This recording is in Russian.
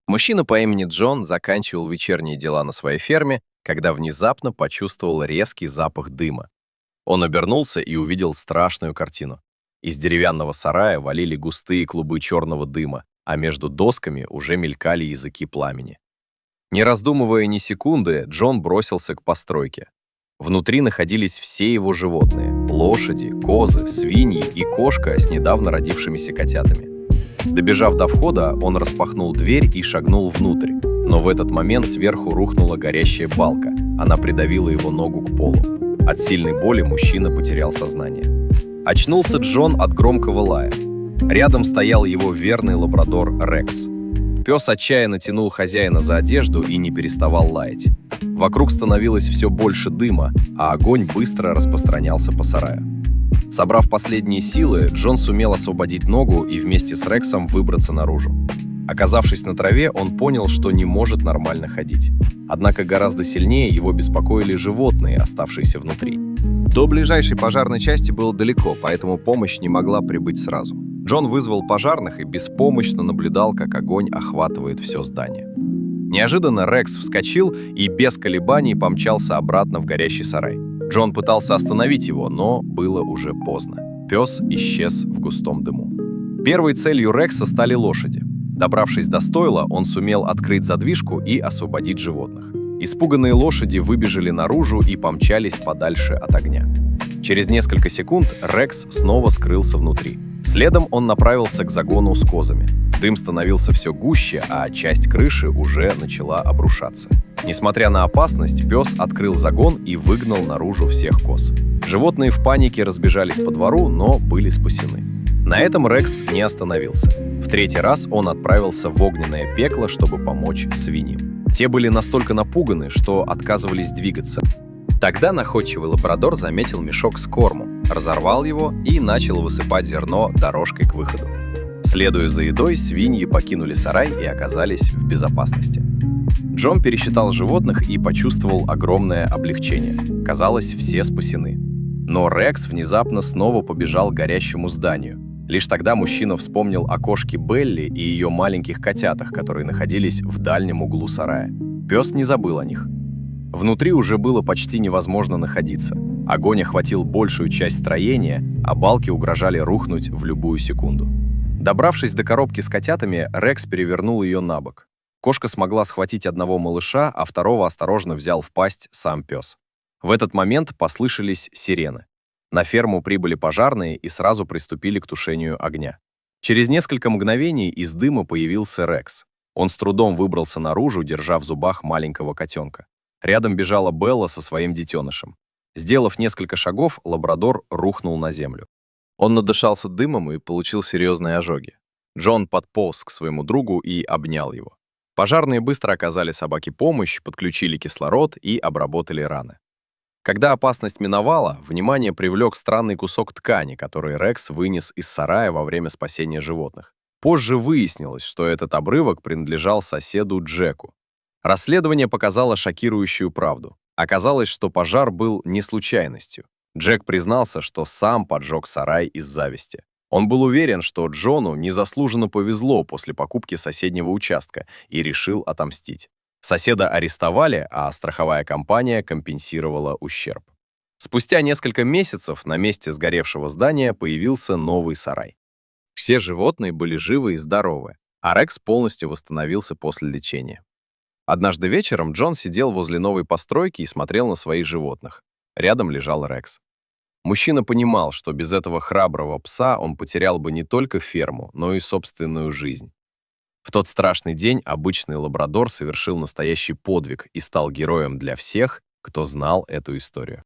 Мужчина по имени Джон заканчивал вечерние дела на своей ферме, когда внезапно почувствовал резкий запах дыма. Он обернулся и увидел страшную картину. Из деревянного сарая валили густые клубы черного дыма, а между досками уже мелькали языки пламени. Не раздумывая ни секунды, Джон бросился к постройке. Внутри находились все его животные – лошади, козы, свиньи и кошка с недавно родившимися котятами. Добежав до входа, он распахнул дверь и шагнул внутрь. Но в этот момент сверху рухнула горящая балка. Она придавила его ногу к полу. От сильной боли мужчина потерял сознание. Очнулся Джон от громкого лая. Рядом стоял его верный лабрадор Рекс. Пес отчаянно тянул хозяина за одежду и не переставал лаять. Вокруг становилось все больше дыма, а огонь быстро распространялся по сараю. Собрав последние силы, Джон сумел освободить ногу и вместе с Рексом выбраться наружу. Оказавшись на траве, он понял, что не может нормально ходить. Однако гораздо сильнее его беспокоили животные, оставшиеся внутри. До ближайшей пожарной части было далеко, поэтому помощь не могла прибыть сразу. Джон вызвал пожарных и беспомощно наблюдал, как огонь охватывает все здание. Неожиданно Рекс вскочил и без колебаний помчался обратно в горящий сарай. Джон пытался остановить его, но было уже поздно. Пес исчез в густом дыму. Первой целью Рекса стали лошади. Добравшись до стойла, он сумел открыть задвижку и освободить животных. Испуганные лошади выбежали наружу и помчались подальше от огня. Через несколько секунд Рекс снова скрылся внутри. Следом он направился к загону с козами. Дым становился все гуще, а часть крыши уже начала обрушаться. Несмотря на опасность, пес открыл загон и выгнал наружу всех коз. Животные в панике разбежались по двору, но были спасены. На этом Рекс не остановился. В третий раз он отправился в огненное пекло, чтобы помочь свиньям. Те были настолько напуганы, что отказывались двигаться. Тогда находчивый лабрадор заметил мешок с кормом, разорвал его и начал высыпать зерно дорожкой к выходу. Следуя за едой, свиньи покинули сарай и оказались в безопасности. Джон пересчитал животных и почувствовал огромное облегчение. Казалось, все спасены. Но Рекс внезапно снова побежал к горящему зданию. Лишь тогда мужчина вспомнил о кошке Белли и ее маленьких котятах, которые находились в дальнем углу сарая. Пес не забыл о них. Внутри уже было почти невозможно находиться. Огонь охватил большую часть строения, а балки угрожали рухнуть в любую секунду. Добравшись до коробки с котятами, Рекс перевернул ее на бок. Кошка смогла схватить одного малыша, а второго осторожно взял в пасть сам пес. В этот момент послышались сирены. На ферму прибыли пожарные и сразу приступили к тушению огня. Через несколько мгновений из дыма появился Рекс. Он с трудом выбрался наружу, держа в зубах маленького котенка. Рядом бежала Белла со своим детенышем. Сделав несколько шагов, лабрадор рухнул на землю. Он надышался дымом и получил серьезные ожоги. Джон подполз к своему другу и обнял его. Пожарные быстро оказали собаке помощь, подключили кислород и обработали раны. Когда опасность миновала, внимание привлек странный кусок ткани, который Рекс вынес из сарая во время спасения животных. Позже выяснилось, что этот обрывок принадлежал соседу Джеку. Расследование показало шокирующую правду. Оказалось, что пожар был не случайностью. Джек признался, что сам поджег сарай из зависти. Он был уверен, что Джону незаслуженно повезло после покупки соседнего участка и решил отомстить. Соседа арестовали, а страховая компания компенсировала ущерб. Спустя несколько месяцев на месте сгоревшего здания появился новый сарай. Все животные были живы и здоровы, а Рекс полностью восстановился после лечения. Однажды вечером Джон сидел возле новой постройки и смотрел на своих животных. Рядом лежал Рекс. Мужчина понимал, что без этого храброго пса он потерял бы не только ферму, но и собственную жизнь. В тот страшный день обычный лабрадор совершил настоящий подвиг и стал героем для всех, кто знал эту историю.